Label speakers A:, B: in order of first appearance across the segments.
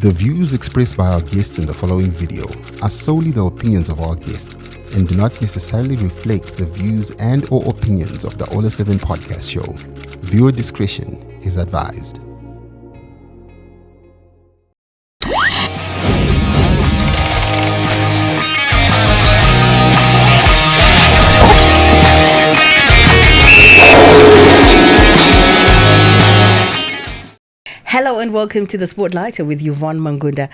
A: The views expressed by our guests in the following video are solely the opinions of our guests and do not necessarily reflect the views and or opinions of the Ola 7 podcast show. Viewer discretion is advised.
B: Hello and welcome to the Spotlight with Yvonne Mangunda,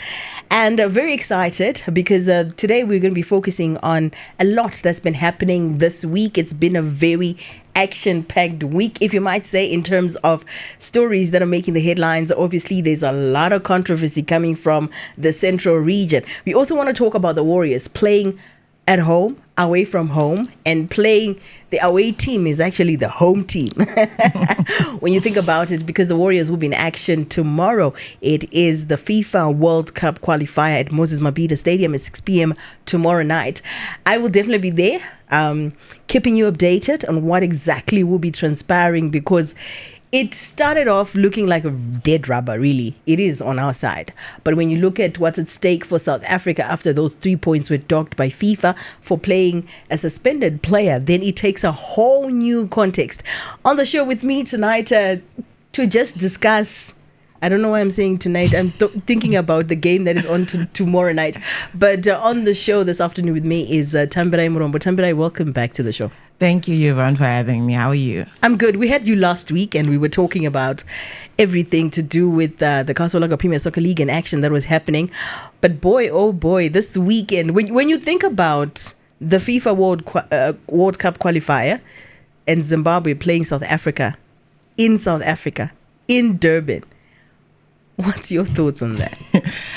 B: and very excited because today we're going to be focusing on a lot that's been happening this week. It's been a very action-packed week, if you might say, in terms of stories that are making the headlines. Obviously, there's a lot of controversy coming from the central region. We also want to talk about the Warriors playing at home, away from home, and playing the away team is actually the home team when you think about it, because the Warriors will be in action tomorrow. It is the FIFA World Cup qualifier at Moses Mabhida Stadium at 6 p.m. tomorrow night. I will definitely be there, keeping you updated on what exactly will be transpiring, because it started off looking like a dead rubber, really. It is on our side. But when you look at what's at stake for South Africa after those 3 points were docked by FIFA for playing a suspended player, then it takes a whole new context. On the show with me tonight to just discuss, I don't know why I'm saying tonight. I'm thinking about the game that is on tomorrow night. But on the show this afternoon with me is Tambirai Murombo. Tambirai, welcome back to the show.
C: Thank you, Yvonne, for having me. How are you?
B: I'm good. We had you last week and we were talking about everything to do with the Kasolaga Premier Soccer League in action that was happening. But boy, oh boy, this weekend, when you think about the FIFA World Cup qualifier and Zimbabwe playing South Africa, in Durban, what's your thoughts on that?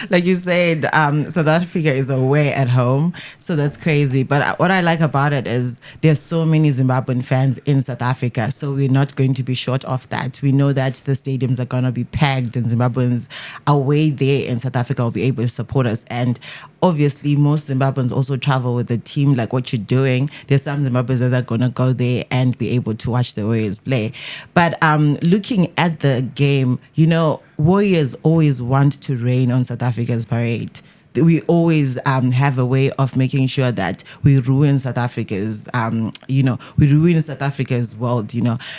C: Like you said, South Africa is away at home, so that's crazy. But what I like about it is there's so many Zimbabwean fans in South Africa, so we're not going to be short of that. We know that the stadiums are going to be packed, and Zimbabweans away there in South Africa will be able to support us. And obviously, most Zimbabweans also travel with the team, like what you're doing. There's some Zimbabweans that are going to go there and be able to watch the Warriors play. But looking at the game, you know, Warriors always want to rain on South Africa's parade. We always have a way of making sure that we ruin South Africa's, we ruin South Africa's world,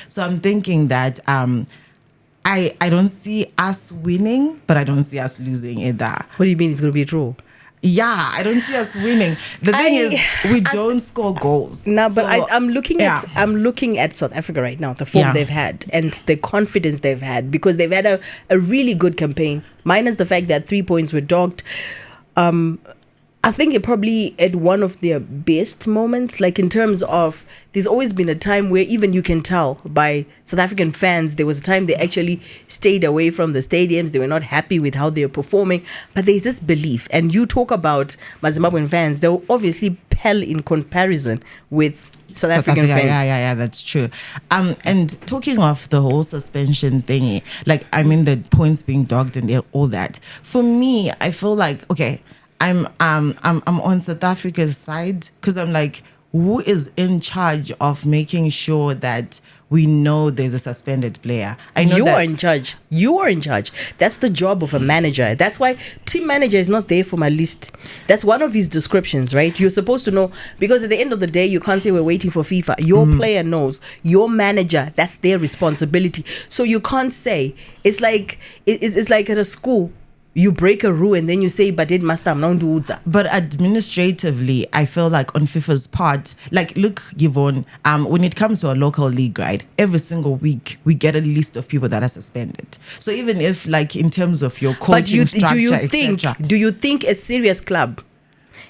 C: So I'm thinking that I don't see us winning, but I don't see us losing either.
B: What do you mean it's going to be a draw?
C: Yeah, I don't see us winning. The thing is, we don't score goals.
B: No, but I'm looking at South Africa right now, the form they've had and the confidence they've had, because they've had a really good campaign, minus the fact that 3 points were docked. I think it probably at one of their best moments, like in terms of, there's always been a time where even you can tell by South African fans, there was a time they actually stayed away from the stadiums. They were not happy with how they were performing, but there's this belief. And you talk about my Zimbabwean fans, they'll obviously pale in comparison with South African fans.
C: Yeah, that's true. And talking of the whole suspension thingy, like, I mean, the points being dogged and all that, for me, I feel like, okay, I'm on South Africa's side, because I'm like, who is in charge of making sure that we know there's a suspended player? I know
B: you are in charge. You are in charge. That's the job of a manager. That's why team manager is not there for my list. That's one of his descriptions, right? You're supposed to know, because at the end of the day, you can't say we're waiting for FIFA. Your player knows. Your manager, that's their responsibility. So you can't say, it's like at a school. You break a rule and then you say, but it must have known to.
C: But administratively, I feel like on FIFA's part, like, look, Yvonne, when it comes to a local league, right, every single week we get a list of people that are suspended. So even if, like, in terms of your coaching structure, etc.
B: Do you think a serious club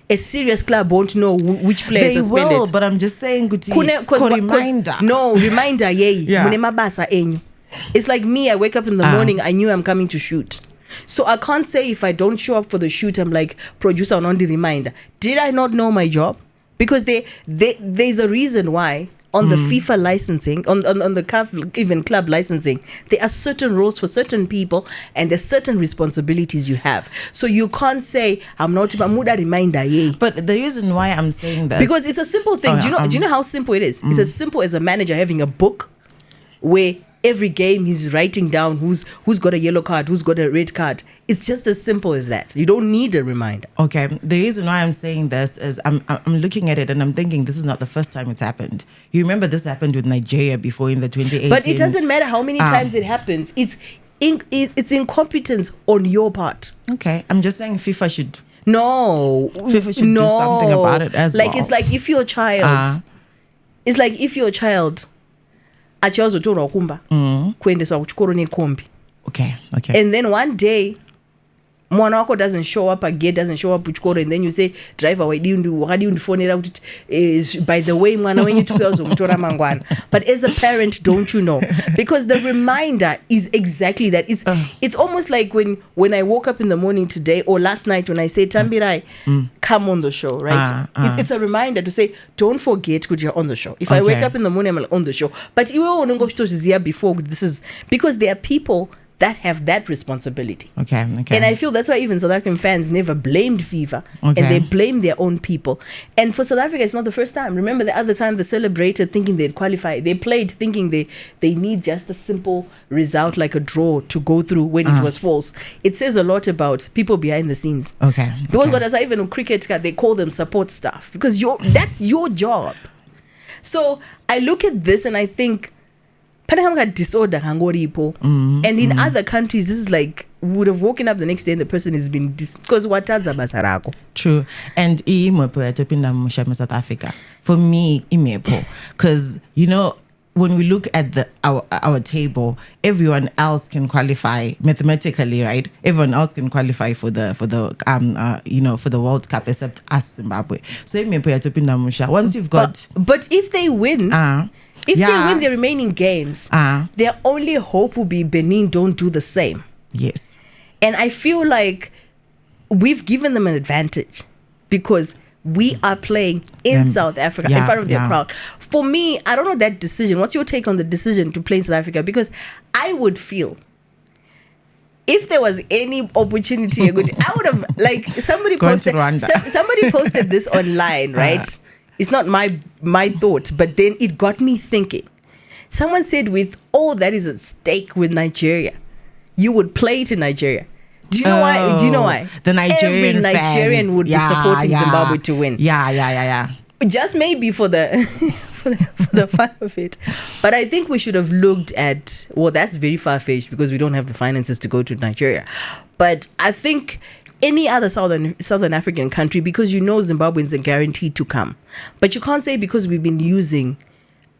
B: won't know which players
C: they
B: suspended?
C: They will, but I'm just saying, reminder.
B: No, reminder, It's like me, I wake up in the morning, I knew I'm coming to shoot. So I can't say if I don't show up for the shoot, I'm like, producer on the reminder. Did I not know my job? Because there's a reason why on the FIFA licensing, on the CAF, even club licensing, there are certain rules for certain people and there's certain responsibilities you have. So you can't say, I'm not a reminder.
C: But the reason why I'm saying that,
B: because it's a simple thing. Do you know how simple it is? It's as simple as a manager having a book where every game he's writing down who's got a yellow card, who's got a red card. It's just as simple as that. You don't need a reminder.
C: Okay. The reason why I'm saying this is I'm looking at it and I'm thinking this is not the first time it's happened. You remember this happened with Nigeria before in the 2018.
B: But it doesn't matter how many times it happens. It's incompetence on your part.
C: Okay. I'm just saying FIFA should
B: do
C: something about it as well.
B: It's like if your child achiwazotorwa kumba kuendeswa kuchikoro nekombi.
C: Okay.
B: And then one day mwana wako doesn't show up again, doesn't show up kuchikoro, and then you say, driver, wakadi undifonera kuti by the way mwana wenyu tukazomutora mangwana. But as a parent, don't you know? Because the reminder is exactly that. It's almost like when I woke up in the morning today or last night when I say, Tambirai, come on the show, right? It's a reminder to say, don't forget that you're on the show. If I wake up in the morning, I'm on the show. But you will before this is because there are people that have that responsibility.
C: Okay.
B: And I feel that's why even South African fans never blamed FIFA and they blame their own people. And for South Africa, it's not the first time. Remember the other time they celebrated thinking they'd qualify. They played thinking they need just a simple result like a draw to go through when it was false. It says a lot about people behind the scenes.
C: Okay.
B: Because what I even in cricket, they call them support staff because that's your job. So I look at this and I think, disorder and in other countries this is like would have woken up the next day and the person has been because watadza basa rako.
C: True. And in South Africa for me because when we look at our table, everyone else can qualify mathematically, right? Everyone else can qualify for the World Cup except us, Zimbabwe. So once you've got
B: but if they win if they win the remaining games, their only hope will be Benin don't do the same.
C: Yes.
B: And I feel like we've given them an advantage because we are playing in South Africa in front of their crowd. For me, I don't know that decision. What's your take on the decision to play in South Africa? Because I would feel if there was any opportunity, I would have like somebody posted this online, right? It's not my thought, but then it got me thinking. Someone said with all that is at stake with Nigeria, you would play to Nigeria. Do you know why? Do you know why?
C: The Nigerian
B: Every Nigerian
C: fans.
B: would be supporting Zimbabwe to win.
C: Yeah.
B: Just maybe for the for the fun of it. But I think we should have looked at, well, that's very far-fetched because we don't have the finances to go to Nigeria. But I think any other Southern African country, because Zimbabweans are guaranteed to come. But you can't say because we've been using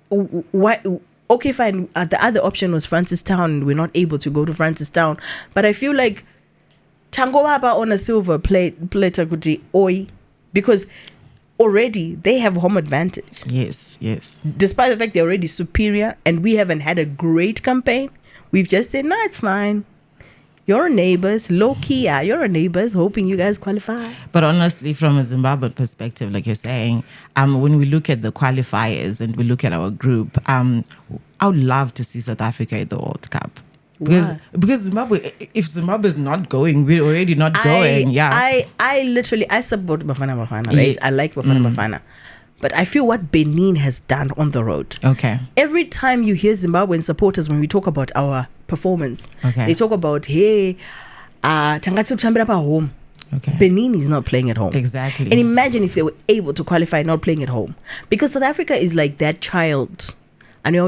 B: why. Okay, fine. The other option was Francistown. We're not able to go to Francistown. But I feel like Tango Waba on a silver plate kuti oi, because already they have home advantage. Yes. Despite the fact they're already superior and we haven't had a great campaign, we've just said, no, it's fine. You're neighbors, low-key, you're a neighbors, hoping you guys qualify.
C: But honestly, from a Zimbabwean perspective, like you're saying, when we look at the qualifiers and we look at our group, I would love to see South Africa at the World Cup. Because Zimbabwe, if Zimbabwe is not going, we're already not going.
B: I support Bafana, right?
C: Yes.
B: I like Bafana. But I feel what Benin has done on the road.
C: Okay.
B: Every time you hear Zimbabwean supporters, when we talk about our performance, they talk about, hey, Tangatsu Tambira home.
C: Okay.
B: Benin is not playing at home.
C: Exactly.
B: And imagine if they were able to qualify not playing at home. Because South Africa is like that child. Right?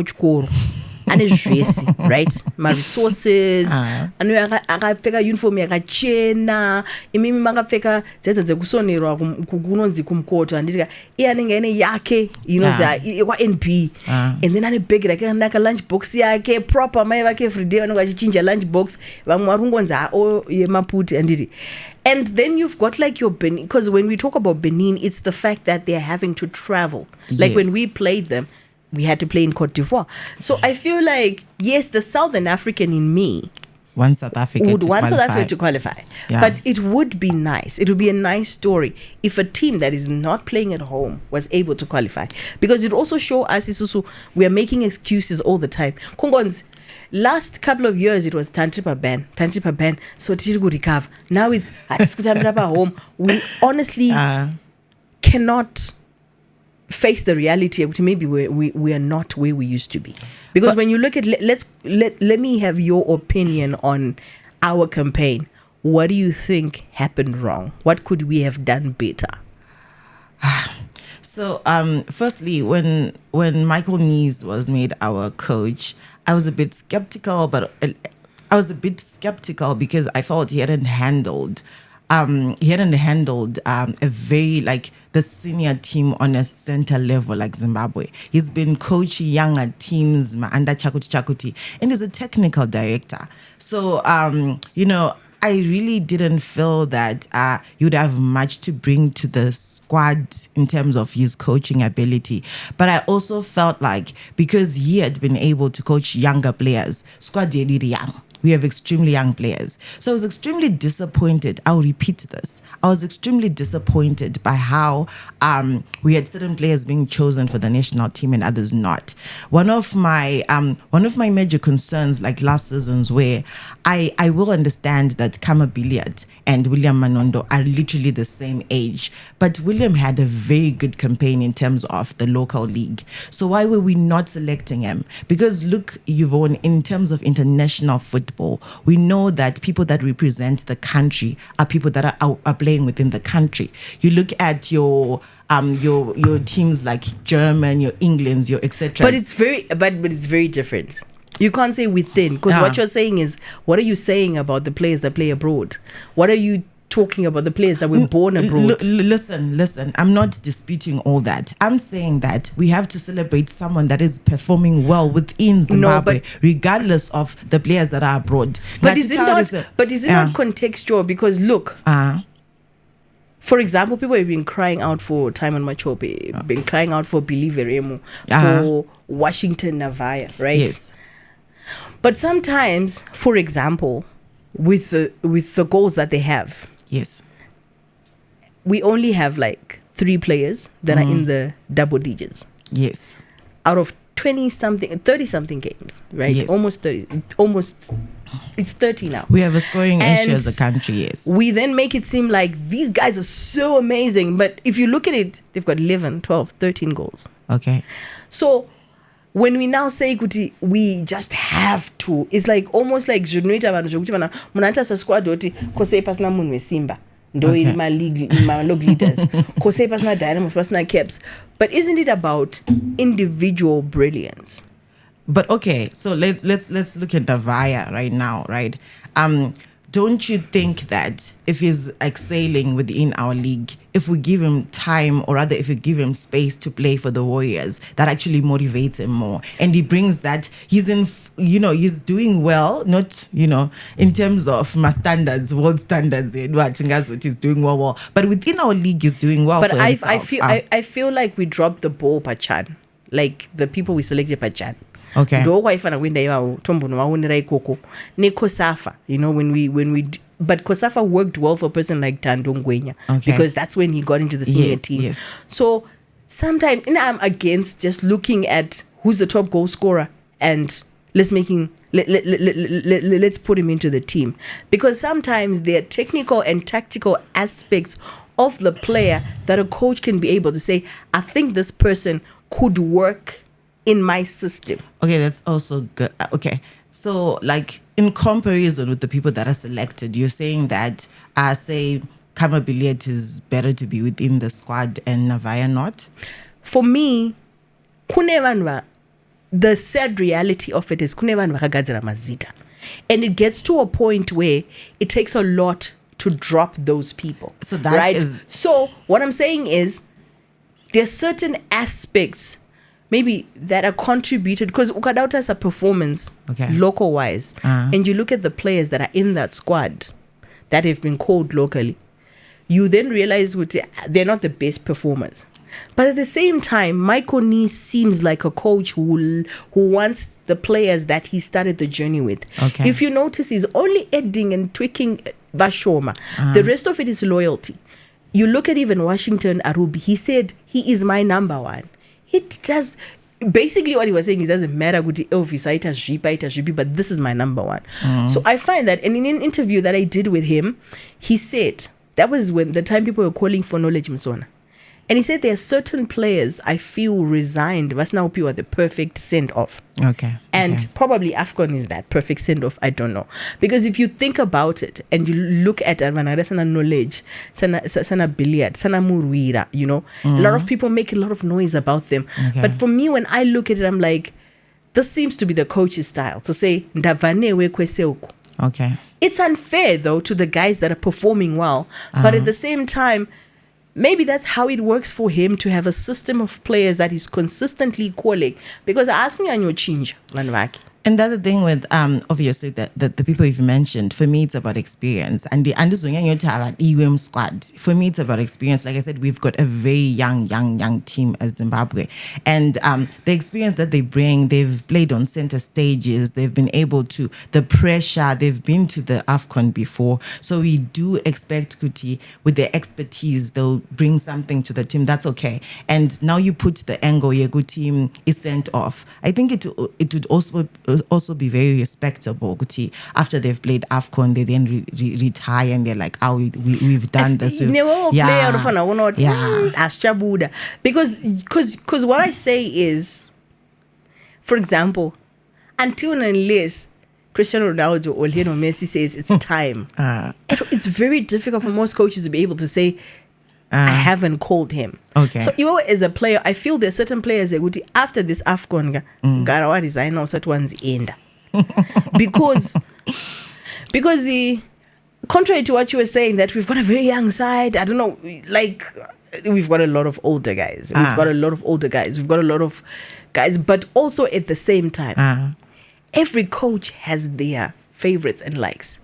B: My resources. Akapfeka uniform yakachena. Imimi makapfeka zetsa dzekusonerwa kunonzi kumkoto andika iyanenge ine yake kwa NP. And then ane bag like lunch box yake proper mai vake every day vanenge vachichinja lunch box vamwe varungonzi yemaputi anditi. And then you've got like your Benin, because when we talk about Benin, it's the fact that they're having to travel. Like when we played them, we had to play in Cote d'Ivoire. So I feel like, yes, the Southern African in me
C: would want South Africa to
B: qualify. But it would be nice. It would be a nice story if a team that is not playing at home was able to qualify. Because it also show us, Isusu, we are making excuses all the time. Kongons, last couple of years, it was Tantripa ban. So Tirugu recover. Now it's home. We honestly cannot face the reality of maybe we are not where we used to be. Because when you look at let me have your opinion on our campaign. what do you think happened wrong? What could we have done better?
C: So, firstly, when Michael Nees was made our coach, I was a bit skeptical, because I felt he hadn't handled a very the senior team on a center level like Zimbabwe. He's been coaching younger teams under Chakuti, and he's a technical director. So, I really didn't feel that you'd have much to bring to the squad in terms of his coaching ability. But I also felt like because he had been able to coach younger players, squad is really young. We have extremely young players. So I was extremely disappointed. I'll repeat this. I was extremely disappointed by how we had certain players being chosen for the national team and others not. One of my major concerns like last season's where I will understand that Kama Billiard and William Manondo are literally the same age. But William had a very good campaign in terms of the local league. So why were we not selecting him? Because look, Yvonne, in terms of international football, we know that people that represent the country are people that are playing within the country. You look at your teams like German, your Englands, your etc.
B: But it's very different. You can't say within, because what you're saying is, what are you saying about the players that play abroad? What are you talking about the players that were born abroad?
C: Listen, I'm not disputing all that. I'm saying that we have to celebrate someone that is performing well within Zimbabwe, regardless of the players that are abroad.
B: But is it not contextual? Because look, for example, people have been crying out for Timon Machope, been crying out for Billy Veremo, for Washington Navaya, right?
C: Yes.
B: But sometimes, for example, with the goals that they have,
C: yes,
B: we only have 3 players that are in the double digits.
C: Yes.
B: Out of 30-something games, right?
C: Yes.
B: Almost 30. It's 30 now.
C: We have a scoring issue as a country, yes.
B: We then make it seem like these guys are so amazing. But if you look at it, they've got 11, 12, 13 goals.
C: Okay.
B: So when we now say kuti, we just have to, it's almost like zvinoita vanhu zvokuti vana munhu sa squad oti kosei pasina munhu wesimba ndo iri ma log leaders kosei pasina dynamo pasina caps. But isn't it about individual brilliance?
C: But okay, so let's look at Navaya right now, right? Don't you think that if he's excelling within our league, if we give him time, or rather if we give him space to play for the Warriors, that actually motivates him more, and he brings that he's doing well, not in terms of my standards, world standards, what he's doing well, but within our league he's doing well.
B: But
C: for himself.
B: I feel like we dropped the ball, Pachan, like the people we selected, Pachan.
C: Okay.
B: Kosafa, when we but Kosafa worked well for a person like Tando Ngwenya, because that's when he got into the senior team.
C: Yes.
B: So sometimes I'm against just looking at who's the top goal scorer and let's put him into the team, because sometimes there are technical and tactical aspects of the player that a coach can be able to say, I think this person could work in my system.
C: Okay, that's also good. Okay, so in comparison with the people that are selected, you're saying that say Kama Billiard is better to be within the squad and Navaya not?
B: For me, the sad reality of it is mazita, and it gets to a point where it takes a lot to drop those people.
C: So that is.
B: So what I'm saying is there's certain aspects maybe that are contributed, because ukadauta as a performance, local wise, and you look at the players that are in that squad that have been called locally, you then realize they're not the best performers. But at the same time, Michael Nee seems like a coach who wants the players that he started the journey with.
C: Okay.
B: If you notice, he's only adding and tweaking Bashoma. The rest of it is loyalty. You look at even Washington Arubi, he said, he is my number one. It does. Basically what he was saying, it doesn't matter but this is my number one. So I find that, and in an interview that I did with him, he said that was when the time people were calling for knowledge Msona, And he said there are certain players I feel resigned. But now you are the perfect send-off.
C: Okay.
B: And probably AFCON is that perfect send-off. I don't know. Because if you think about it and you look at sana knowledge, sana billiard, sana muruira, you know, a lot of people make a lot of noise about them.
C: Okay.
B: But for me, when I look at it, I'm like, this seems to be the coach's style to say, ndavanewe kweseuku.
C: Okay.
B: It's unfair, though, to the guys that are performing well. But at the same time, maybe that's how it works for him to have a system of players that is consistently calling. Because I ask me on your change, Manvaki.
C: And the other thing with obviously the people you've mentioned, for me it's about experience. And the EWM squad, for me it's about experience. Like I said, we've got a very young team as Zimbabwe. And the experience that they bring, they've played on center stages, they've been able to, the pressure, they've been to the AFCON before. So we do expect Kuti, with their expertise, they'll bring something to the team. That's okay. And now you put the angle, Yegu team is sent off. I think it would also be very respectable Kuti, after they've played AFCON, they then retire and they're like, oh, we've done this.
B: Because what I say is, for example, until and unless Cristiano Ronaldo or Lionel Messi says it's time, it's very difficult for most coaches to be able to say, I haven't called him.
C: Okay.
B: So you as a player, I feel there's certain players that would, after this AFCON, Garawa resign or certain one's end. because contrary to what you were saying, that we've got a very young side, I don't know, like we've got a lot of older guys. We've got a lot of guys, but also at the same time, every coach has their favorites and likes.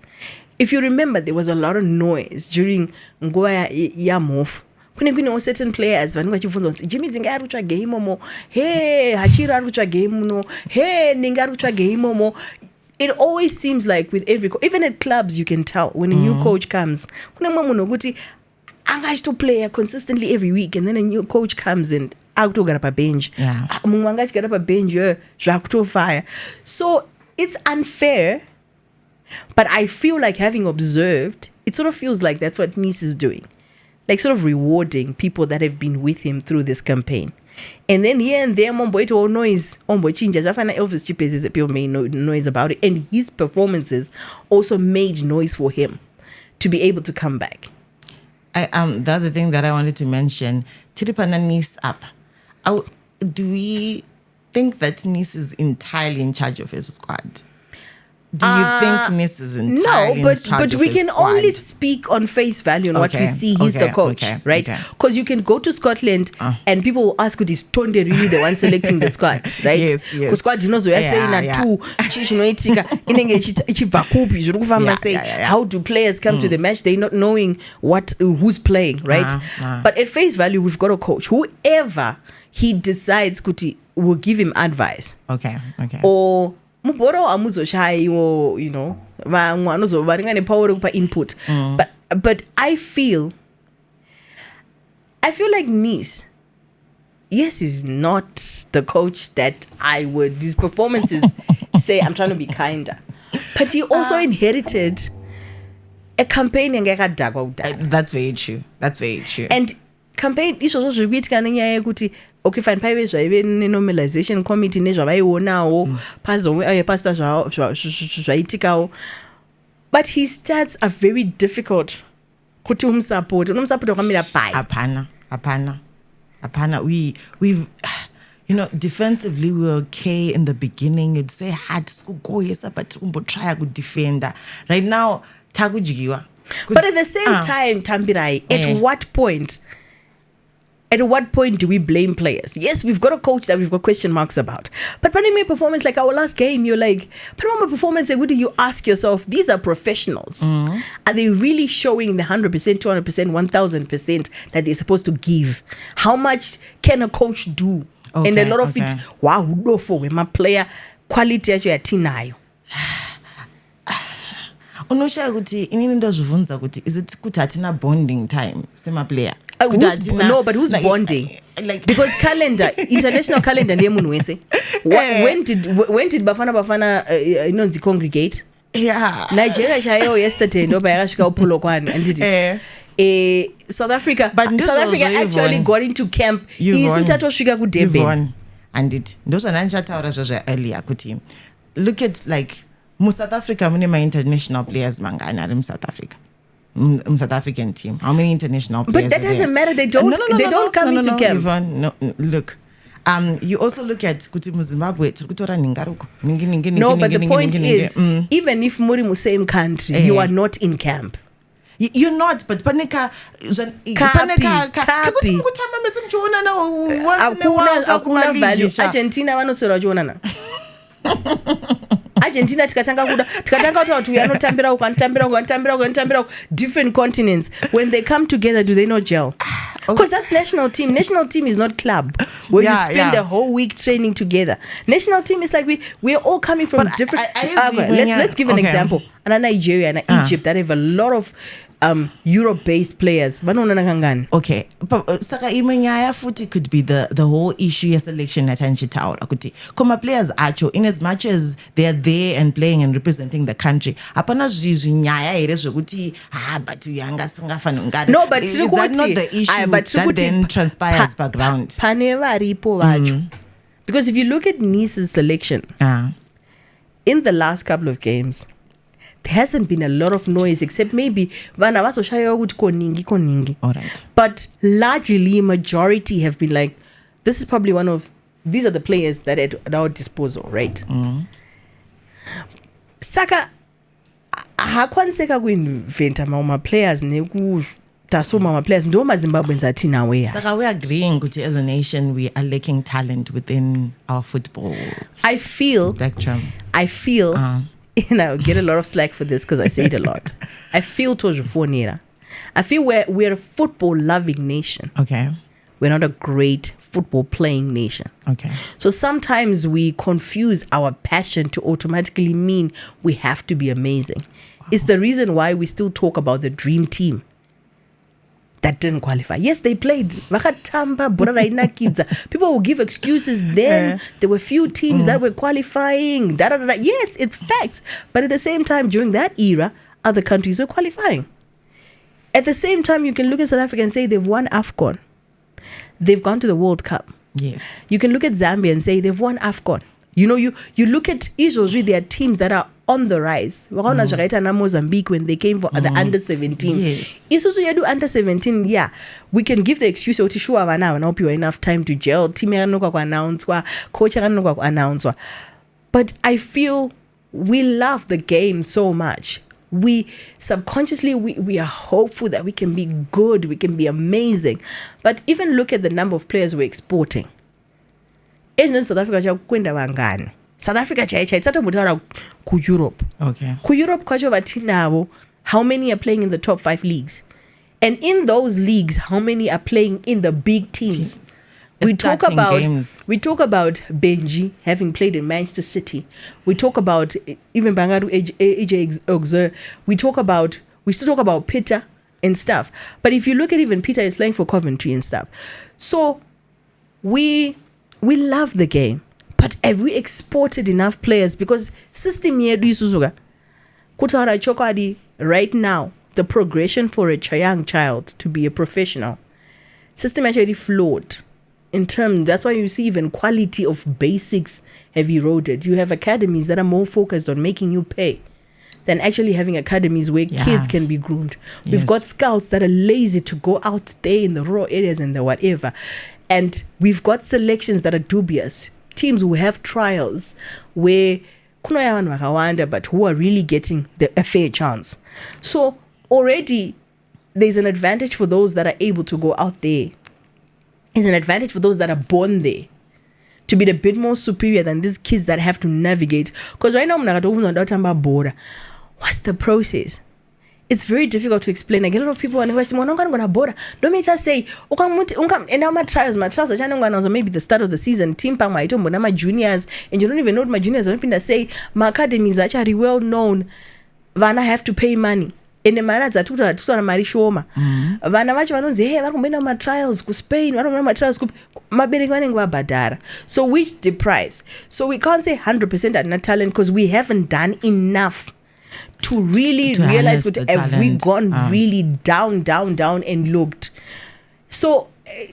B: If you remember, there was a lot of noise during Ngoya Yamof. Kuna certain players vanhu vachifunza kuti Jimmy Zinga ari kutsvage imomo, hey Hachira ari kutsvage imomo, hey Ninga ari kutsvage imomo. It always seems like with every even at clubs you can tell when a new coach comes, kuna munhu kuti anga achitoplaya consistently every week, and then a new coach comes and akutogara pabench. Mumwe anga achigara pabench zvakutofaya. So it's unfair. But I feel like, having observed, it sort of feels like that's what Nice is doing. Like sort of rewarding people that have been with him through this campaign. And then here and there, Mombo noise, changes. I find that Elvis Chipes is that people made noise about it. And his performances also made noise for him to be able to come back.
C: The other thing that I wanted to mention, Tiripana Nice up. Do we think that Nice is entirely in charge of his squad? Do you think Nice is entirely in charge
B: but
C: of
B: we
C: his
B: can
C: squad?
B: only speak on face value on what we see. He's the coach, right? Because you can go to Scotland and people will ask, is Tonde really the one selecting the squad, right?
C: Yes.
B: Because squad knows we are saying how do players come to the match? They're not knowing who's playing, right? But at face value, we've got a coach. Whoever he decides will give him advice.
C: Okay.
B: Or muboro amuzoshayiwo, you know, varingane power kupa input. But I feel like Nice, yes, is not the coach that I would, his performances say, I'm trying to be kinder, but he also inherited a campaign.
C: That's very true.
B: And campaign isho zvikuitika nenyaya yekuti okay fine paive zvaive nenormalization committee nezvavaionawo pastor zvaitikawo, but his stats are very difficult kuti unomsupport wakamira pai.
C: Hapana. We've defensively we were okay in the beginning. It'd say hard to go yes, but try a good defender. Right now takujigiwa.
B: But at the same time, Tambirai, at what point do we blame players? Yes, we've got a coach that we've got question marks about. But putting me performance like our last game, you're like, but on my performance, you ask yourself, these are professionals. Are they really showing the 100%, 200%, 1000% that they're supposed to give? How much can a coach do? And a lot of it, wow, for my player quality actually atinayo.
C: Unosha kuti inini ndozvibvunza kuti is it kuti hatina bonding time sema player?
B: No, but who's bonding? Because calendar, international calendar ndiye munhu wese. When did Bafana congregate?
C: Yeah.
B: Nigeria chayo yesterday ndo bayakasvika uPolokwane anditi. South Africa
C: Yvonne,
B: actually got into camp isithatosvika kuDurban.
C: Yvonne, anditi ndozvona ndichataura zvozvo earlier kuti look at like muSouth Africa mune ma-international players mangani ari muSouth Africa, South African team. How many international players?
B: But that doesn't matter. They don't come into camp.
C: Yvonne, no, look. You also look at kuti muZimbabwe kutora ningaruko.
B: No, but the point is, even if muri mu same country, you are not in camp.
C: You're not, but paneka
B: kapi
C: kutama mesimchuona na once in a while
B: akuna value. Argentina vanoswera vachiwanana. Argentina tikatanga kuti we are not tambira different continents. When they come together, do they not gel? Because that's national team. National team is not club where you spend the whole week training together. National team is like we're all coming from different. Let's give an example. And Nigeria and Egypt that have a lot of Europe-based players.
C: Okay, but saka imenyaya futhi could be the whole issue ya selection at Anchitaura kuti koma players acho in as much as they are there and playing and representing the country apana zvinyaya here zvekuti but uyanga singafana ngani.
B: No, but
C: is that not the issue that then transpires background
B: pane varipo vacho? Because if you look at Nice's selection in the last couple of games, there hasn't been a lot of noise except maybe vana vazoshaya kuti koningi.
C: All right.
B: But largely majority have been like, this is probably these are the players that are at our disposal, right? Saka hakwaniseka kuinventa mauma players nekutasoma ma players ndo maZimbabweans athina we.
C: Saka we agreeing kuti as a nation we are lacking talent within our football spectrum.
B: I feel get a lot of slack for this because I say it a lot. I feel Tojufonera. I feel we're a football loving nation.
C: Okay.
B: We're not a great football playing nation.
C: Okay.
B: So sometimes we confuse our passion to automatically mean we have to be amazing. Wow. It's the reason why we still talk about the dream team that didn't qualify. Yes, they played. People will give excuses then. There were few teams that were qualifying. Yes, it's facts. But at the same time, during that era, other countries were qualifying. At the same time, you can look at South Africa and say they've won AFCON. They've gone to the World Cup.
C: Yes.
B: You can look at Zambia and say they've won AFCON. You know, you look at Israel, there are teams that are on the rise. Mozambique when they came for the under 17.
C: Yes.
B: Isuzu yadu under 17, yeah. We can give the excuse that sure now enough time to gel. Team announced, coach announced. But I feel we love the game so much. We subconsciously we are hopeful that we can be good, we can be amazing. But even look at the number of players we're exporting. South Africa kwenda wangani. South Africa chaitata mutara ku Europe.
C: Okay.
B: Ku Europe kwacho vatinavo, how many are playing in the top 5 leagues? And in those leagues, how many are playing in the big teams? We talk about Benji having played in Manchester City. We talk about even Bangaru AJ Oxer. We still talk about Peter and stuff. But if you look at even Peter is playing for Coventry and stuff. So we love the game. But have we exported enough players? Because system yedu isuzuga kutara chokadi right now, the progression for a young child to be a professional system actually flawed in terms. That's why you see even quality of basics have eroded. You have academies that are more focused on making you pay than actually having academies where kids can be groomed. We've got scouts that are lazy to go out there in the raw areas and the whatever. And we've got selections that are dubious. Teams who have trials where but who are really getting a fair chance. So already there's an advantage for those that are able to go out there. There's an advantage for those that are born there to be a bit more superior than these kids that have to navigate. Because right now, what's the process? It's very difficult to explain. I get a lot of people when question, don't me just say, and now my trials, maybe the start of the season, team pang my juniors, and you don't even know what my juniors are to say, my academy is actually well known. Vana have to pay money. In the manner that marishoma. Vana vacho vanonzi, hey, vakumbena my trials ku Spain, my trials ku badara. So which deprives. So we can't say 100% are not talent because we haven't done enough to really
C: To
B: realize
C: harness
B: what
C: the
B: have we
C: talent.
B: gone really down and looked. So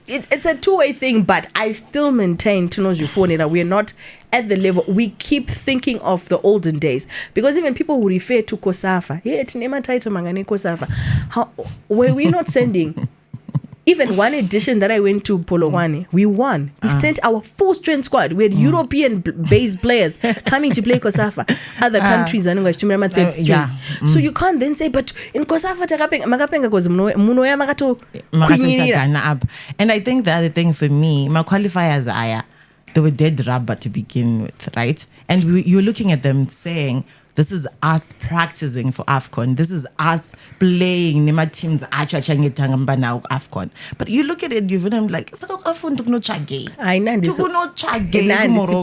B: it's a two-way thing, but I still maintain that we are not at the level. We keep thinking of the olden days, because even people who refer to Kosafa, how were we not sending even one edition that I went to Polokwane, we won. We sent our full strength squad. We had European-based players coming to play Kosafa. Other countries, so you can't then say, but in Kosafa,
C: and I think the other thing for me, my qualifiers are, they were dead rubber to begin with, right? And you're looking at them saying, this is us practicing for AFCON. This is us playing Nima teams now AFCON. But you look at it, you've been like,
B: I know this is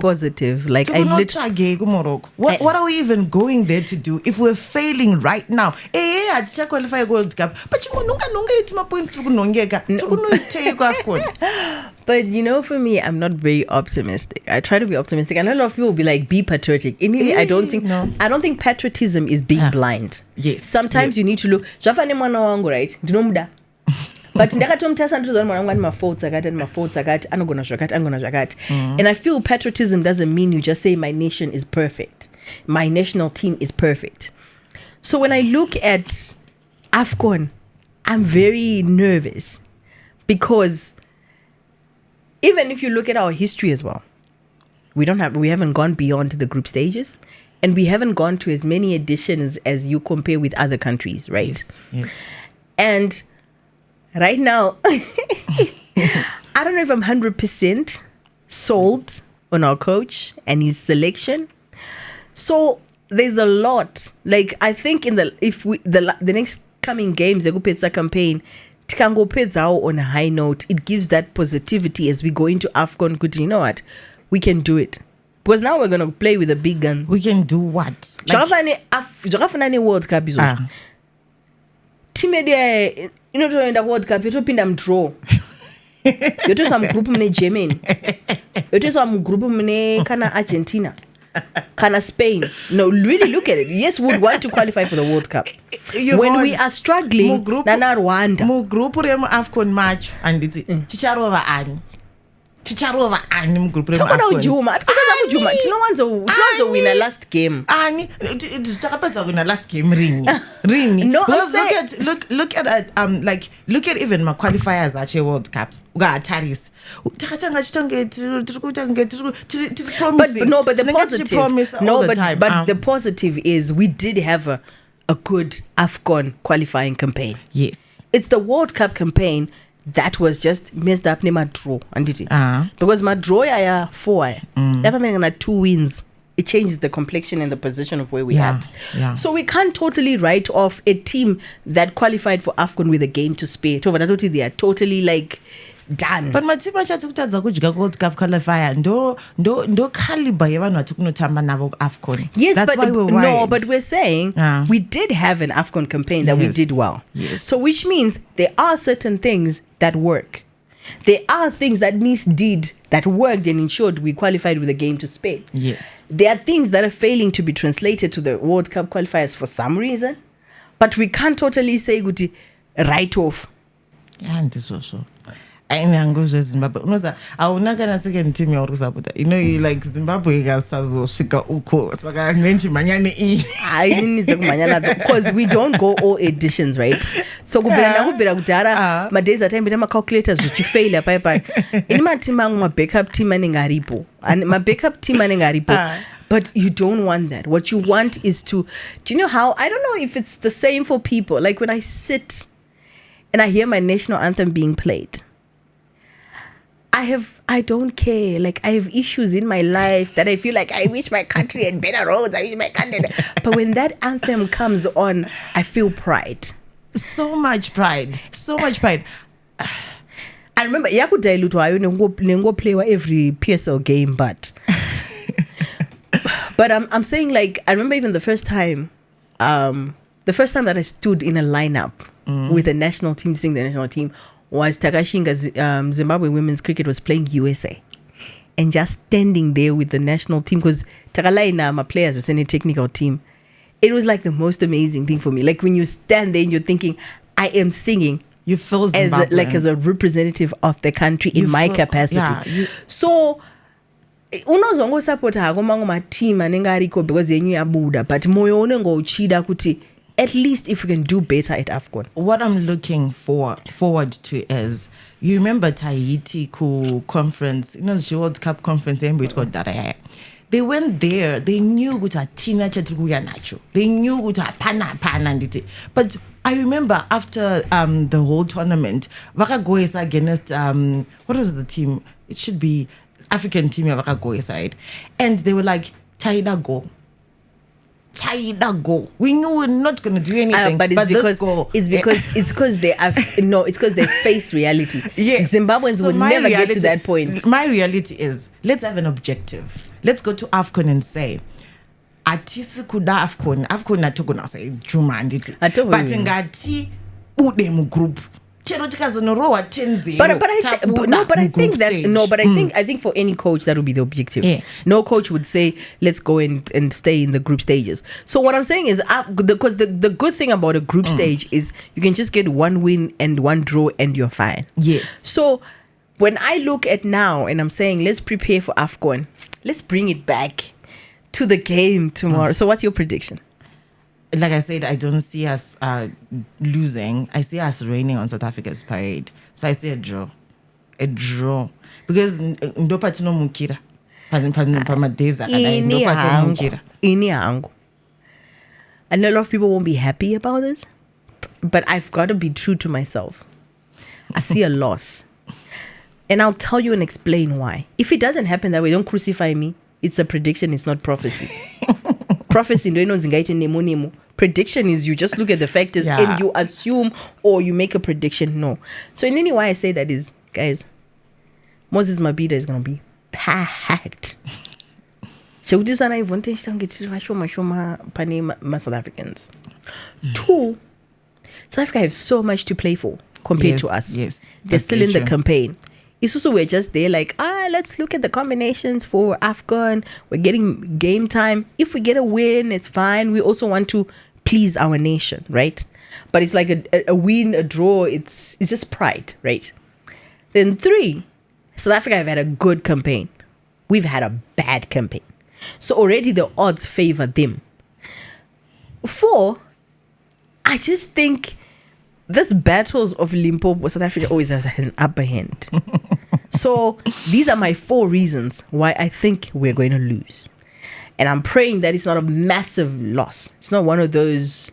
B: positive. Like
C: what are we even going there to do if we're failing right now? I'd qualify World Cup, but
B: But for me, I'm not very optimistic. I try to be optimistic, and a lot of people will be like, "Be patriotic." I don't think patriotism is being blind.
C: Yes.
B: Sometimes you need to look. Right? But and I feel patriotism doesn't mean you just say my nation is perfect, my national team is perfect. So when I look at AFCON, I'm very nervous, because even if you look at our history as well, we haven't gone beyond the group stages, and we haven't gone to as many editions as you compare with other countries, right?
C: Yes.
B: And right now, I don't know if I'm 100% sold on our coach and his selection. So there's a lot. Like, I think the next coming games, the Gupetsa campaign, on a high note, it gives that positivity as we go into AFCON. Good, you know what? We can do it. Because now we're going to play with the big guns.
C: We can do what?
B: World Cup is team media, in the World Cup, you don't draw. You do some group in Germany. You do some group in Argentina. Spain. No, really look at it. Yes, we would want to qualify for the World Cup. When we are struggling, Nana Rwanda.
C: Mo group AFCON match and it's Chicharova and group AFCON.
B: No one's win a last game.
C: Last game, Rini.
B: No,
C: look at even my qualifiers at World Cup. But the
B: positive is we did have a good AFCON qualifying campaign.
C: Yes,
B: it's the World Cup campaign that was just messed up. Near my draw, because my draw I 4. Never meaning 2 wins. It changes the complexion and the position of where we at.
C: Yeah.
B: So we can't totally write off a team that qualified for AFCON with a game to spare. They are totally like done.
C: But my team achakutadza kudya World Cup qualifier ndo caliber yevanhu vatikunotamba navo AFCON.
B: Yes,
C: that's why we're
B: no, but we're saying we did have an AFCON campaign that we did well.
C: Yes.
B: So which means there are certain things that work. There are things that Nice did that worked and ensured we qualified with a game to Spain.
C: Yes.
B: There are things that are failing to be translated to the World Cup qualifiers for some reason, but we can't totally say good right off.
C: Yeah, and this also. Zimbabwe. Aunagana second team ya urusabuta. You like Zimbabwe gasazo shika uko. Saka ngenchi manyane
B: I didn't because we don't go all editions, right? So kubera kudara my days at time bina calculators which fail apa. In my team my backup team anengaripo. And my backup team anengaripo. But you don't want that. What you want is to, do you know how, I don't know if it's the same for people. Like when I sit and I hear my national anthem being played, I don't care. Like I have issues in my life that I feel like I wish my country had better roads. I wish my country. But when that anthem comes on, I feel pride.
C: So much pride.
B: I remember Yakuda Lutu play every PSL game, but I'm saying, like, I remember even the first time that I stood in a lineup with the national team, sing the national team, was Takashinga. Zimbabwe women's cricket was playing USA, and just standing there with the national team, because Takalaina, my players was in a technical team, it was like the most amazing thing for me. Like when you stand there and you're thinking, I am singing.
C: You feel
B: as a representative of the country in my capacity. So unozongo support hako mango ma team anenge ariko because yenyu yabuda, but moyo unenge uchida kuti at least if we can do better at AFCON.
C: What I'm looking forward to is, you remember Tahiti conference, the World Cup conference, they went there, they knew guta tina chatruya nacho. They knew guta pana ndite. But I remember after the whole tournament, Vakagoes against what was the team? It should be African team of Vakagoes side. And they were like, Taida go. We knew we're not going to do anything,
B: but it's because they face reality.
C: Yes.
B: Zimbabweans would never get to that point.
C: My reality is, let's have an objective. Let's go to AFCON and say, atisi kuda AFCON natoko na say juma anditi. But ngati ude mu group. But I think for any coach that would be the objective. Yeah. No coach would say let's go and stay in the group stages. So what I'm saying is, because the good thing about a group stage is you can just get one win and one draw and you're fine. Yes.
B: So when I look at now and I'm saying let's prepare for AFCON, let's bring it back to the game tomorrow. So what's your prediction?
C: Like I said, I don't see us losing. I see us raining on South Africa's parade. So I see a draw. Because ndo patino mukira. Pamadeza ndo patino mukira.
B: I know a lot of people won't be happy about this, but I've got to be true to myself. I see a loss. And I'll tell you and explain why. If it doesn't happen that way, don't crucify me. It's a prediction, it's not prophecy. Prophecy, prediction is you just look at the factors and you assume or you make a prediction. No. So in any way I say that is, guys, Moses Mabhida is going to be packed. So this one I want to South Africans. 2, South Africa have so much to play for compared to us.
C: Yes.
B: They're still in the campaign. It's also we're just there like, let's look at the combinations for AFCON. We're getting game time. If we get a win, it's fine. We also want to please our nation, right? But it's like a win, a draw. It's just pride, right? Then 3, South Africa have had a good campaign. We've had a bad campaign. So already the odds favor them. 4, I just think this battles of Limpopo, South Africa always has an upper hand. So these are my 4 reasons why I think we're going to lose. And I'm praying that it's not a massive loss. It's not one of those,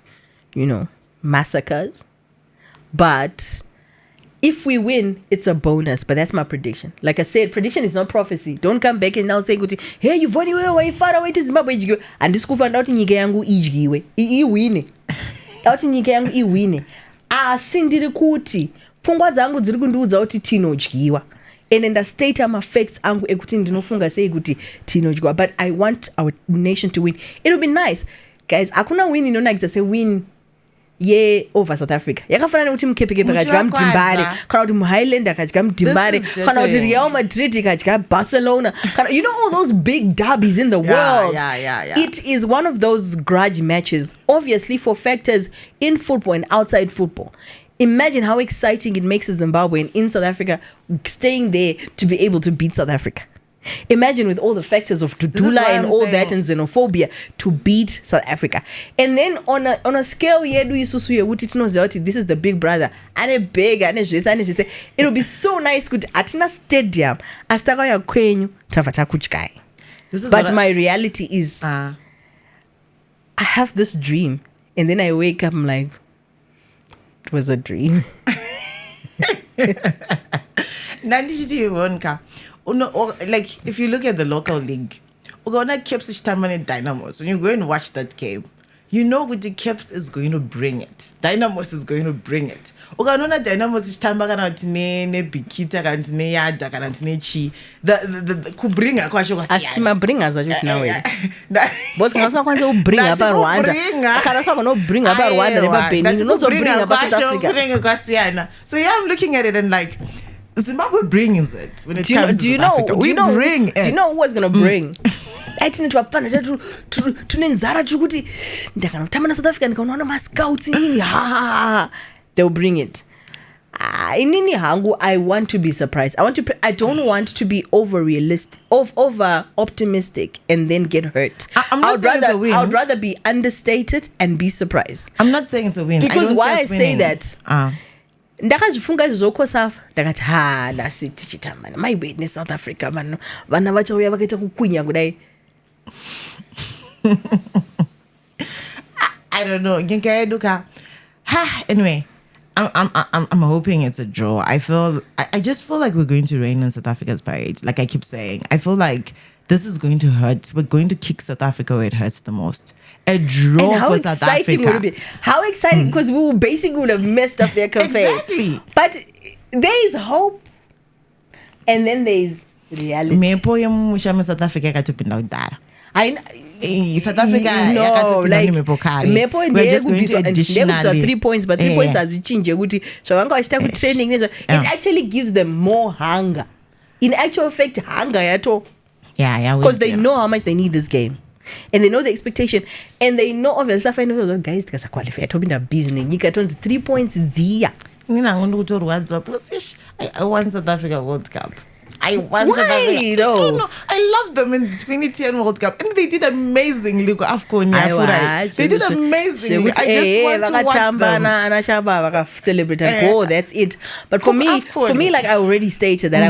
B: massacres. But if we win, it's a bonus. But that's my prediction. Like I said, prediction is not prophecy. Don't come back and now say, hey, Yvonne, where far away to Zimbabwe? And this could find out in Yigangu Ijiwe. Iwine. Out in Yigangu Iwine. Sindiri kuti pfungwa dzangu dziri kundiudza kuti tinodyiwa, and ndastate ama-facts angu ekuti ndinofunga sei kuti tinodyiwa, but I want our nation to win. It'll be nice, guys. Akuna win inonakidza sewin over South Africa yakafana nekuti mukepikepe kadya mudhimbare, kana kuti muhighland akadya mudhimbare, kana kuti Real Madrid ikadya Barcelona, all those big derbies in the world. It is one of those grudge matches, obviously for factors in football and outside football. Imagine how exciting it makes a Zimbabwean in South Africa staying there to be able to beat South Africa. Imagine with all the factors of Dudula and all that and xenophobia to beat South Africa. And then on a scale, this is the big brother. And big, it'll be so nice. Atina stadium. But my reality is, I have this dream. And then I wake up, I'm like, it was a dream.
C: Like if you look at the local league, Caps Dynamos, when you go and watch that game, you know what the Caps is going to bring it. Dynamos is going to bring it. Dynamos is time bikita kantine yada kantine chi the kubringa kwa shoko
B: astima bringa za juti nawe boss ngasa kwanza ubringa hapa Rwanda kana saba no bringa hapa Rwanda neba Benin no so bringa hapa South Africa.
C: So yeah, I'm looking at it and like Zimbabwe brings it when it comes to Africa.
B: Do you know who was gonna bring? aitine twapana tune nzara tiri kuti ndakanotamba naSouth Africa ndikaona mascouts inini they'll bring it. Inini hangu, I want to be surprised. I don't want to be over optimistic and then get hurt.
C: I'm not saying it's a win.
B: I would rather be understated and be surprised.
C: I'm not saying it's a win.
B: Because why I say that, ndakazifunga zvizoko safa ndakati nasi tichitamba my witness South Africa man vana vachauya vakaita kukwinya kudai.
C: I don't know. Anyway, I'm hoping it's a draw. I just feel like we're going to rain on South Africa's parade. Like I keep saying, I feel like this is going to hurt. We're going to kick South Africa where it hurts the most. A draw for South Africa.
B: Would it be? How exciting! Because we would have messed up their campaign.
C: Exactly.
B: But there is hope, and then there is reality.
C: South Africa katupinda udara. South
B: We're
C: Africa just going to additionally
B: 3 points, but 3 points as you change training. It actually gives them more hunger. In actual fact, hunger because they know how much they need this game. And they know the expectation, and they know of yourself. I know guys because I qualify. Talking about business, you got 3 points there.
C: I want South Africa World Cup. I want South Africa.
B: Though?
C: I don't know. I love them in the 2010 World Cup, and they did amazingly. They did amazingly. I just want to watch them.
B: Celebrate and go. That's it. But for me, like I already stated that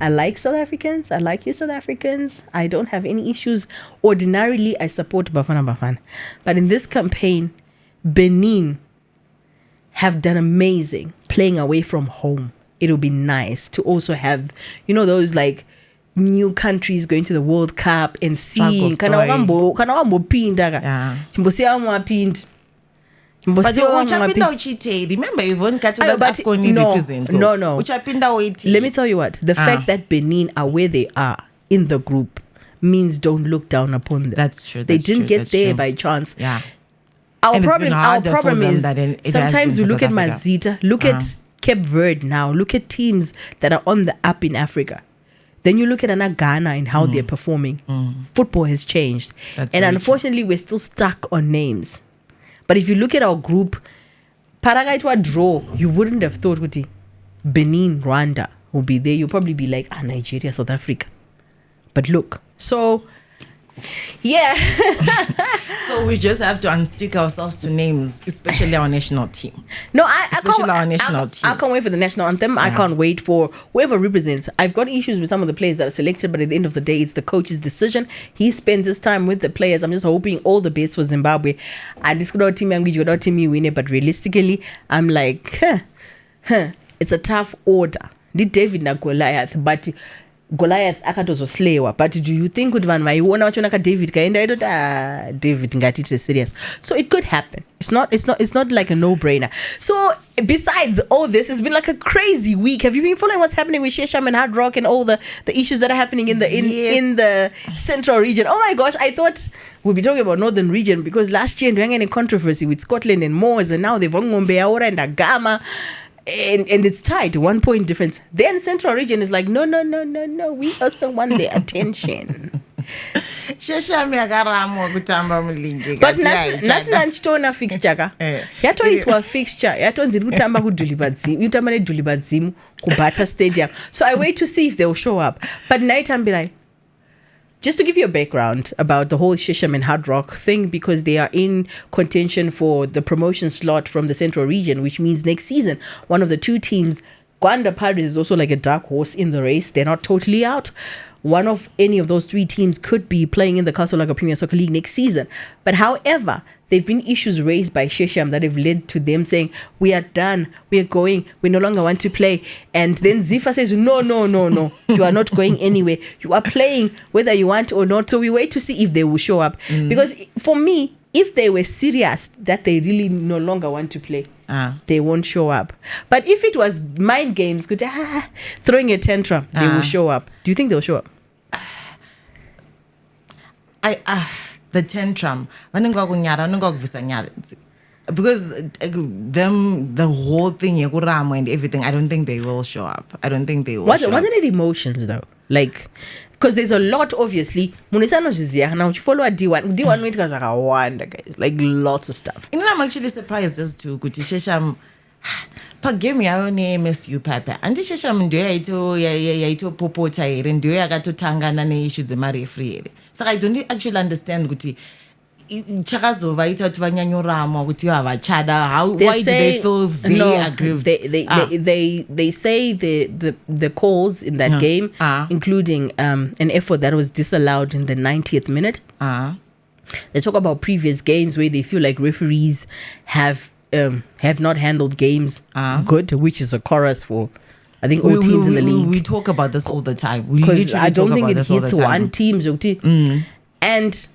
B: I like South Africans. I like you South Africans. I don't have any issues. Ordinarily, I support Bafana. But in this campaign, Benin have done amazing playing away from home. It would be nice to also have, those like new countries going to the World Cup and seeing
C: But remember Yvonne
B: no. Let me tell you what, the fact that Benin are where they are in the group means don't look down upon them.
C: That's true.
B: They didn't get there by chance.
C: Yeah.
B: Our problem is sometimes we look at Mazita, look at Cape Verde now, look at teams that are on the up in Africa. Then you look at Ghana and how they're performing. Football has changed. And unfortunately, we're still stuck on names. But if you look at our group, Paraguay to a draw, you wouldn't have thought Benin, Rwanda will be there. You'll probably be like, Nigeria, South Africa. But look, so yeah.
C: So we just have to unstick ourselves to names, especially our national team.
B: No,
C: I can't
B: wait for the national anthem. I can't wait for whoever represents. I've got issues with some of the players that are selected, but at the end of the day, it's the coach's decision. He spends his time with the players. I'm just hoping all the best for Zimbabwe. I discovered team win it, but realistically, I'm like, it's a tough order. Did David na Goliath, but Goliath akatozoslewa. But do you think kuti vanhu vaiona vachionaka David kaenda idoti David ngatite serious? So it could happen. It's not like a no-brainer. So besides all this, it's been like a crazy week. Have you been following what's happening with Shesham and Hard Rock and all the issues that are happening in the central region? Oh my gosh, I thought we'd be talking about northern region because last year we had a controversy with Scotland and Moors, and now they've Ngombe Aora and Agama. And it's tied, 1 point difference. Then central region is like, no, we also want their attention. But nasina fixture ka yatoiswa fixture yatonziri kutamba kuDulibadzimu kuBata Stadium. So I wait to see if they'll show up. But Tambirai, just to give you a background about the whole Shesham and Hard Rock thing, because they are in contention for the promotion slot from the Central Region, which means next season, one of the two teams, Gwanda Pirates is also like a dark horse in the race. They're not totally out. One of any of those three teams could be playing in the Casablanca Premier Soccer League next season. But however, there have been issues raised by Shesham that have led to them saying, we are done, we are going, we no longer want to play. And then Zifa says, no, you are not going anywhere. You are playing whether you want or not. So we wait to see if they will show up. Because for me, if they were serious that they really no longer want to play, they won't show up. But if it was mind games, throwing a tantrum, they will show up. Do you think they'll show up?
C: The tantrum, because the whole thing and everything, I don't think they will show up. I don't think they will. Wasn't
B: it emotions though? Like, because there's a lot, obviously. Munisano Jizia, now you follow a D1. D1 went like a wonder, guys. Like, lots of stuff.
C: You know, I'm actually surprised as to Kuti Shesham. Pa game ya one MSU papa. And Shesham ndo ya ito popota ere ndo ya gato tangana ne issues ma referee. So I don't actually understand Kuti. Chakazova ita tvanyanyoramo Kuti avachada. Why do they feel very aggrieved?
B: They say the calls in that game, including an effort that was disallowed in the 90th minute. They talk about previous games where they feel like referees have not handled games good, which is a chorus for, I think, all teams in the league.
C: We talk about this all the time.
B: Because I don't think it hits one team. And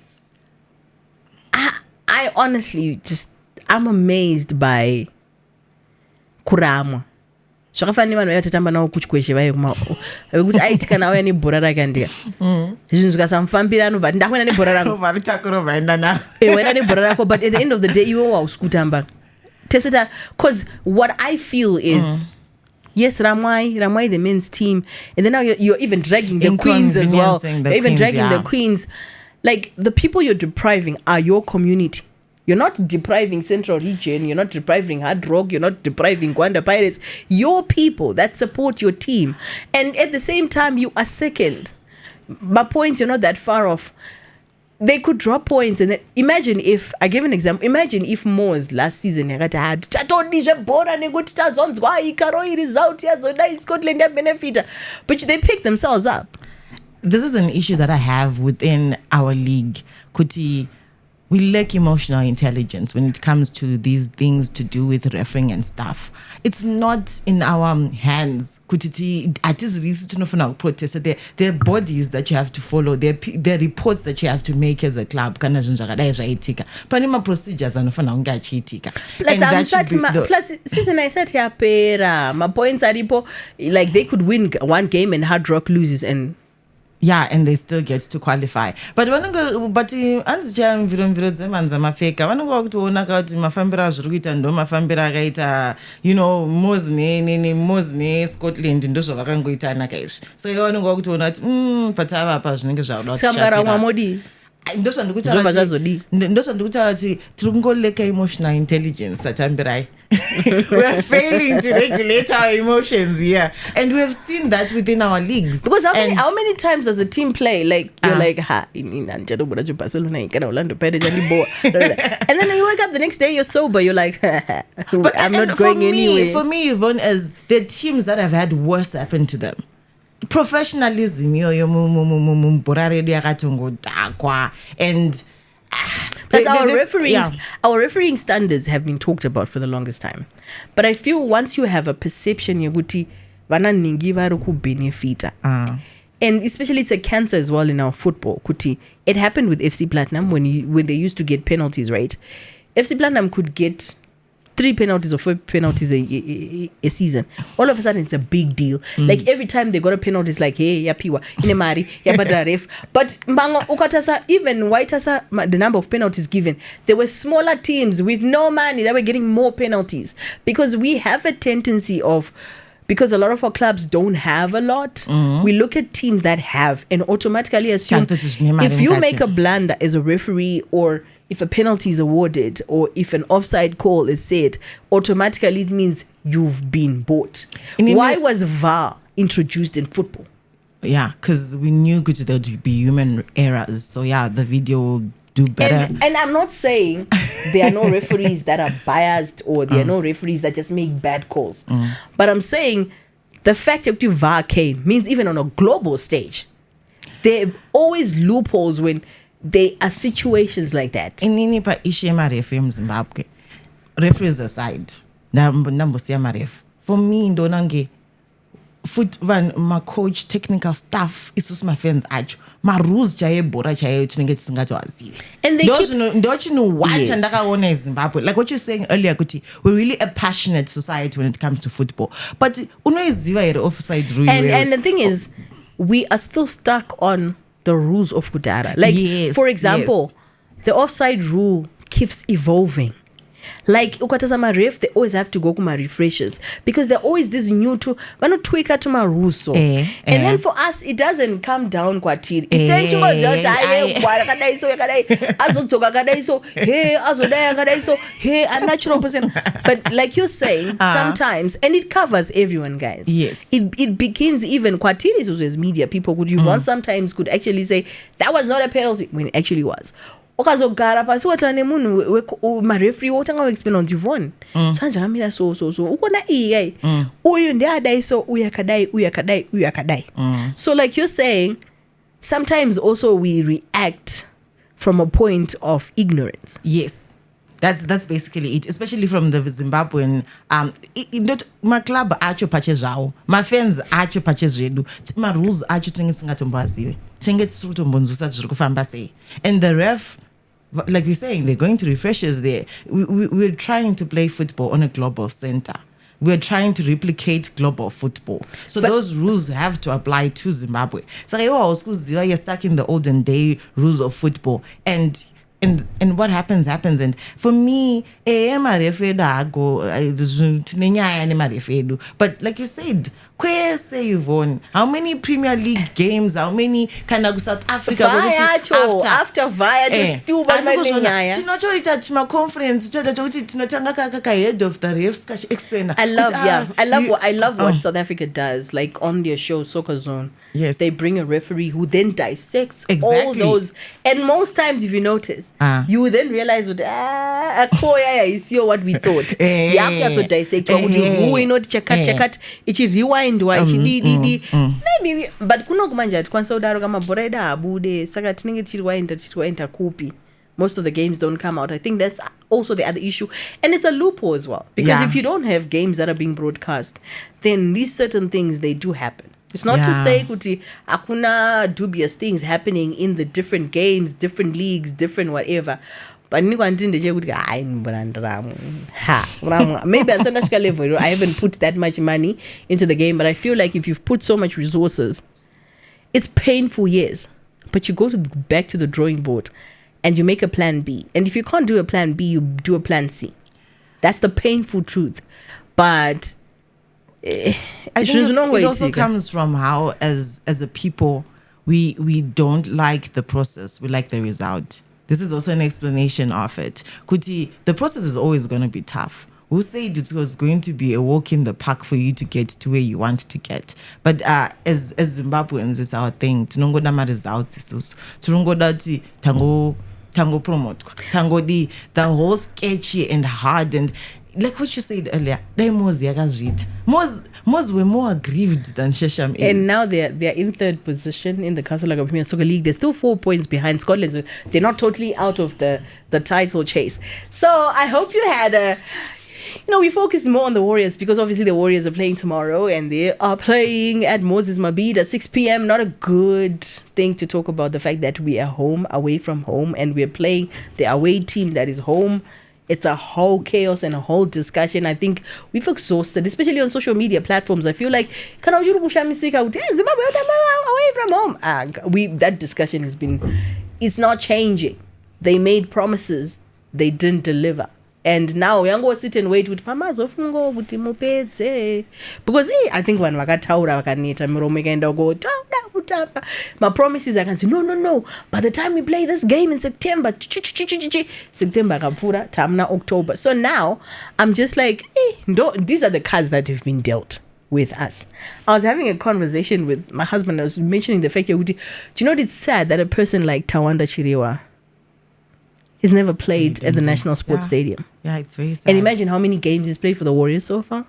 B: I honestly I'm amazed by Kurama. Shakafani manu ya tatamba na ukuchkweshe baye kuma ukuthi ayitika nawe ni borara kandia zvinzwa samfambira no but ndakwena ni borara ko
C: vari takuro vaenda na
B: wena ni borara ko but at the end of the day you wa uskutamba tesita cuz what I feel is yes, Ramwai the men's team, and then now you're even dragging the queens as well. You're even dragging the queens. Like, the people you're depriving are your community. You're not depriving Central Region. You're not depriving Hard Rock. You're not depriving Gwanda Pirates. Your people that support your team. And at the same time, you are second. My point, you're not that far off. They could drop points. And then imagine if, I give an example, imagine if Mo's last season had but they picked themselves up.
C: This is an issue that I have within our league. Kuti, we lack emotional intelligence when it comes to these things to do with refereeing and stuff. It's not in our hands. Kuti, at this reason to protest. There are bodies that you have to follow. There are reports that you have to make as a club. Panima procedures and
B: plus, season I said here, pera. My points are like they could win one game and Hard Rock loses and.
C: Yeah, and they still get to qualify. But as jam viron zemanza mafeka vanongo kutoona kuti mafambira zviri kuita ndo mafambira akaita Mosne Scotland ndo zvavakangoita naka izvi. So vanongo kutoona kuti patava apa zvinenge zvauda
B: kuti
C: ndosandikutaura kuti tiri kungoleka emotional intelligence Tambirai. We are failing to regulate our emotions here, and we have seen that within our leagues.
B: Because how many times does a team play like you're like in Barcelona Orlando Pirates and then you wake up the next day you're sober, you're like but I'm not going anywhere.
C: For me, Yvonne, as the teams that have had worse happen to them. Professionalism, and
B: Plus our refereeing standards have been talked about for the longest time. But I feel once you have a perception yaguti vana ningi vari kubenefita. And especially it's a cancer as well in our football. Kuti. It happened with FC Platinum when they used to get penalties, right? FC Platinum could get 3 penalties or 4 penalties a season. All of a sudden, it's a big deal. Like every time they got a penalty, it's like, hey, ya piwa, inemari, ya badaref. But mbango ukatasa, even Waitasa, the number of penalties given, there were smaller teams with no money that were getting more penalties because we have a tendency of. Because a lot of our clubs don't have a lot, we look at teams that have and automatically assume if you make a blunder as a referee or if a penalty is awarded or if an offside call is said, automatically it means you've been bought. Why was VAR introduced in football?
C: Yeah, because we knew there would be human errors. So yeah, the video will do better.
B: And I'm not saying there are no referees that are biased or there are no referees that just make bad calls. But I'm saying the fact that VAR came means even on a global stage, there are always loopholes when there are situations like that.
C: In Ninipa Ishema referee Zimbabwe, referees aside, for me, Ndonange, my coach, technical staff, is my friends. My rules jaye bora jaye tinenge tisingato azive. And they don't you know what ndakaona Zimbabwe. Like what you're saying earlier, Kuti, we're really a passionate society when it comes to football. But unoiziva ere offside rule.
B: And the thing is, we are still stuck on the rules of Kudara. Like, for example, the offside rule keeps evolving. Like ukatazama ref, they always have to go kuma refreshers because they're always this new to vanotwika to maruso. And then for us it doesn't come down kwatiri. Hey, unnatural person. But like you're saying, sometimes, and it covers everyone, guys.
C: Yes.
B: It begins even kwatiri as media people sometimes could actually say that was not a penalty when it actually was. Okazogara pasi watane munhu mareferee wotanga explain on Yvonne. Chanja kamira so ukona iyi uyu ndiadai so uyakadai. So like you're saying, sometimes also we react from a point of ignorance.
C: Yes. That's basically it, especially from the Zimbabwean my club acho patches zvawo, my fans acho patches zvedu, my rules acho tinge singatombazive, tinge tisikutombonzwisa zviri kufamba sei. And the ref, like you're saying, they're going to refreshers there. We're trying to play football on a global center. We're trying to replicate global football. So those rules have to apply to Zimbabwe. So you're stuck in the olden day rules of football. And what happens. And for me, but like you said, Yvonne, how many Premier League games, how many kind of South Africa
B: after Via still
C: my conference head of the refs explain.
B: I love what South Africa does, like on their show Soccer Zone.
C: Yes,
B: they bring a referee who then dissects all those, and most times if you notice, you will then realize what we thought. You have to dissect who not check out it rewind maybe, but kuno kumanja kwanza udaro kama boreda abude saka tinenge tichiwaenda kupi. Most of the games don't come out. I think that's also the other issue, and it's a loophole as well, because if you don't have games that are being broadcast, then these certain things, they do happen. It's not to say kuti akuna dubious things happening in the different games, different leagues, different whatever. But maybe on international level, I haven't put that much money into the game, but I feel like if you've put so much resources, it's painful, yes, but you go back to the drawing board and you make a plan B. And if you can't do a plan B, you do a plan C. That's the painful truth. But
C: I think it also comes from how, as a people, we don't like the process. We like the result. This is also an explanation of it. Kuti, the process is always going to be tough. Who said it was going to be a walk in the park for you to get to where you want to get? But as Zimbabweans, it's our thing. Tinongo na results isusu. Tinongo dati tango promote. Tango the whole sketchy and hard, and like what you said earlier, Moz were more aggrieved than Shesham is.
B: And now they're in third position in the Castle Premier Soccer League. They're still 4 points behind Scotland. So they're not totally out of the title chase. So I hope you had we focus more on the Warriors, because obviously the Warriors are playing tomorrow and they are playing at Moses Mabhida at 6 p.m. Not a good thing to talk about the fact that we are home, away from home, and we're playing the away team that is home. It's a whole chaos and a whole discussion. I think we've exhausted, especially on social media platforms. I feel like Zimbabwe away from home. That discussion it's not changing. They made promises, they didn't deliver. And now we go sit and wait with Pamazofungo with Timopeze. Because I think when Wakataura Wakanita Muromega go down. My promises I can say no. By the time we play this game in September Kapura, Tamna October. So now I'm just like, these are the cards that have been dealt with us. I was having a conversation with my husband. I was mentioning the fact that do you know it's sad that a person like Tawanda Chiriwa he's never played at the National Sports Stadium.
C: Yeah, it's very sad.
B: And imagine how many games he's played for the Warriors so far.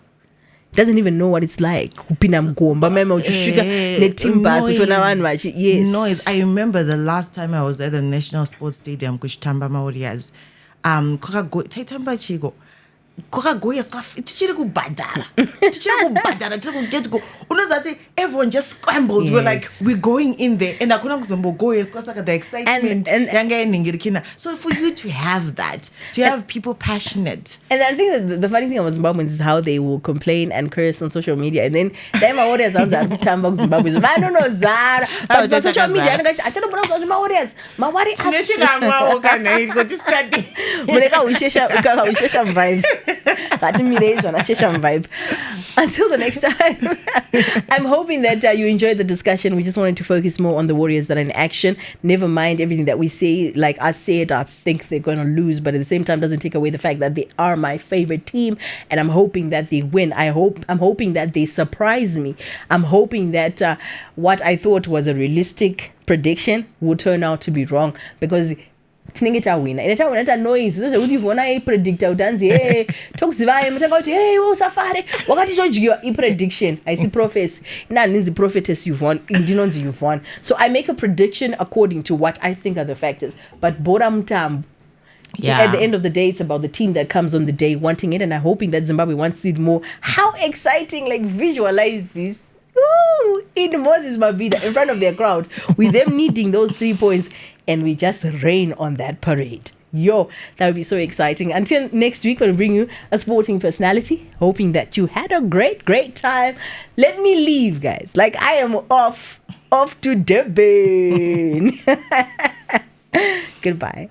B: Doesn't even know what it's like. Yes.
C: Noise. I remember the last time I was at the National Sports Stadium, Kushitamba Warriors. everyone just scrambled.
B: Yes.
C: We're like, we're going in there, and the excitement. So for you to have that, to have people passionate.
B: And I think that the funny thing about Zimbabweans is how they will complain and curse on social media, and then them audience out there Zimbabwe Zimbabweans. I don't know Zara, but on social media, I tell you about my audience. My worry vibe. Until the next time, I'm hoping that you enjoyed the discussion. We just wanted to focus more on the Warriors that are in action. Never mind everything that we say. Like I said, I think they're going to lose, but at the same time, doesn't take away the fact that they are my favorite team, and I'm hoping that they win. I'm hoping that they surprise me. I'm hoping that what I thought was a realistic prediction will turn out to be wrong, because tinenge tawina ine taona noise zvokuti Yvonne aipredicta kuti anzi hey tokuzivaye mutanga kuti hey usafare wakati chodyiwa iprediction haisi prophecy inandinzi prophetess Yvonne ndinonzi Yvonne. So I make a prediction according to what I think are the factors, but bora mutambo.
C: Yeah.
B: At the end of the day, it's about the team that comes on the day wanting it, and I'm hoping that Zimbabwe wants it more. How exciting! Like, visualize this. Ooh, in Moses Mabhida, in front of their crowd, with them needing those 3 points, and we just rain on that parade. Yo, that would be so exciting. Until next week, we'll bring you a sporting personality. Hoping that you had a great time. Let me leave, guys. Like, I am off to Durban. Goodbye.